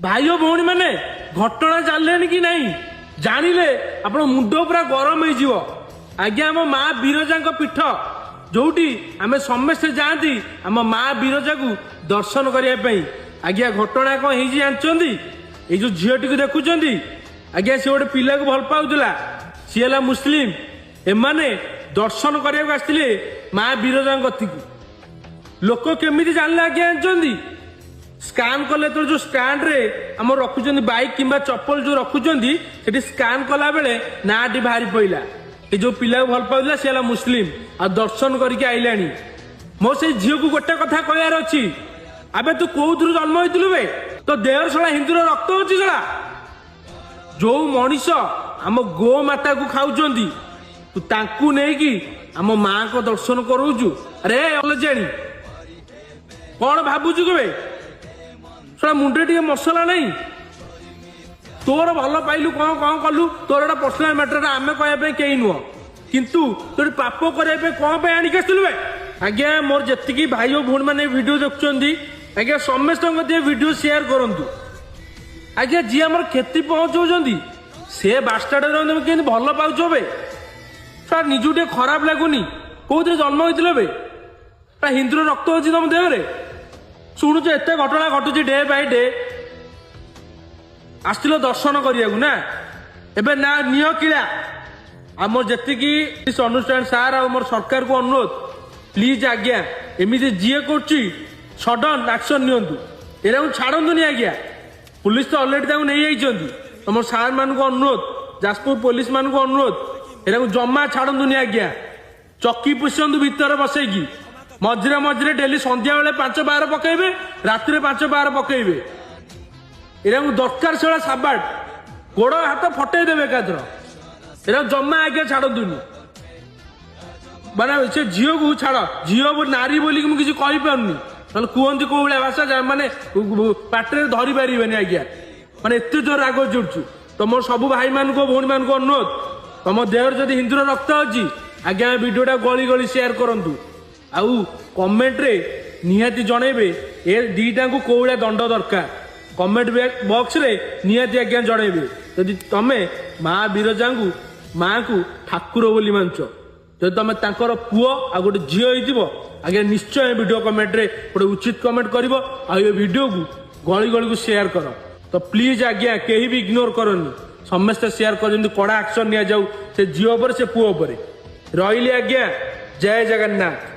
भाई और भौणी मैंने घटना जानले कि नहीं जानिले आपण मुंड पूरा गरम हो आज्ञा आम माँ बिरजा पीठ जोटी आम समस्ते जाती आम माँ बिरजा को दर्शन करने आज्ञा घटना कौन हो जानते ये जो झीटी को देखुं आज्ञा सी गोटे पिला को भल पाला सी है मुस्लिम एमाने दर्शन करने आसते माँ बिरजा को लोक केमी जानले आज्ञा जानते स्कान कले तो जो स्टैंड रे आम रखुचंदी बाइक किंबा चप्पल जो रखुचंदी सेठी स्कान कला बेले नाटी बाहरी पइला ए जो पिला भल पाउला से हला मुस्लिम आ दर्शन करके आइलानी मो से झियो को गोटे कथा कहयार अछि अबे तू कोउथुरु जन्म होइतलु बे तो देहर सला हिंदूर रक्त होछि सला जो मनीष आम गो माता को खाउचंदी तू तांकू नै कि आम मां को दर्शन करूछु अरे अलजेणी कोन भाबुछु के सला मुंडे टे मसला नहीं तोर भल पाइलु कौन कौन कलु तोर एटा पर्सनल मैटर आमे कहबे कई नुह किंतु तोर पाप करबे कौन पे आनिक आसलु बे आज्ञा मोर जत्तिकी भाई और भौणी माने वीडियो देखुचंदी आज्ञा समस्त वीडियो शेयर करंतु आज्ञा जी हमर खेती पहुंचौचंदी से बास्टार्ड रे केन भल पाउछो बे सर निजु टे खराब लागुनी कोउथरे जन्म होइतले बे हिंदूर रक्त होछि तम देह रे शुणुच एत घटना घटुची डे बाय डे आसथिल दर्शन करिया ना एबे ना नियो किला आम जेतिकी अनुष्ठान सार आ मोर सरकार को अनुरोध प्लीज आज्ञा एमिति जीए करछि सडन एक्शन नियंतु एरा छाड़ंतुनी आज्ञा पुलिस तो ऑलरेडी नहीं आइछंती तुम सार मान को अनुरोध जाजपुर पुलिस मान को अनुरोध एरा जमा छाड़ंतुनी आज्ञा चक्की पुषंतु भीतर बसैकी मझे मझे डेली संध्या बेले 5 बार पकेबे राति 5 बार पकेबे एरा दरकार से साबाट गोड़ हाथ फटे देवे एकाथर एरा जमा आज्ञा छाड़तुनि माने से झील को छाड़ झील नारी बोली मुझे कही पारुनी ना कहते कौ भाया भाषा माने पाटे धरी पारे आज्ञा माने एत जोर राग जोड़छु तुम सब भाई मान को भौणी मान को अनुरोध तुम देह जदि हिंदूर रक्त अच्छी आज्ञा वीडियोटा गली गली शेयर करंतु आउ कमेंट रे निहाती जनइबे ए दीटा को कौ भाया दंड दरकार कमेंट बॉक्स रे निहाती आज्ञा जनइबे जदि तमे माँ बिरजा माँ को ठाकुर बोली मानच जदि तमे तांकर पुओ आ गोटे झील होइतिबो आज्ञा निश्चय वीडियो कमेंट रे गोटे उचित कमेंट करिवो आ ये वीडियो को गली गली को शेयर कर तो प्लीज आज्ञा केही भी इग्नोर करनी समस्त शेयर कर कड़ा एक्शन निया जाऊ से झील पर से पुओ पर रहिले आज्ञा जय जगन्नाथ।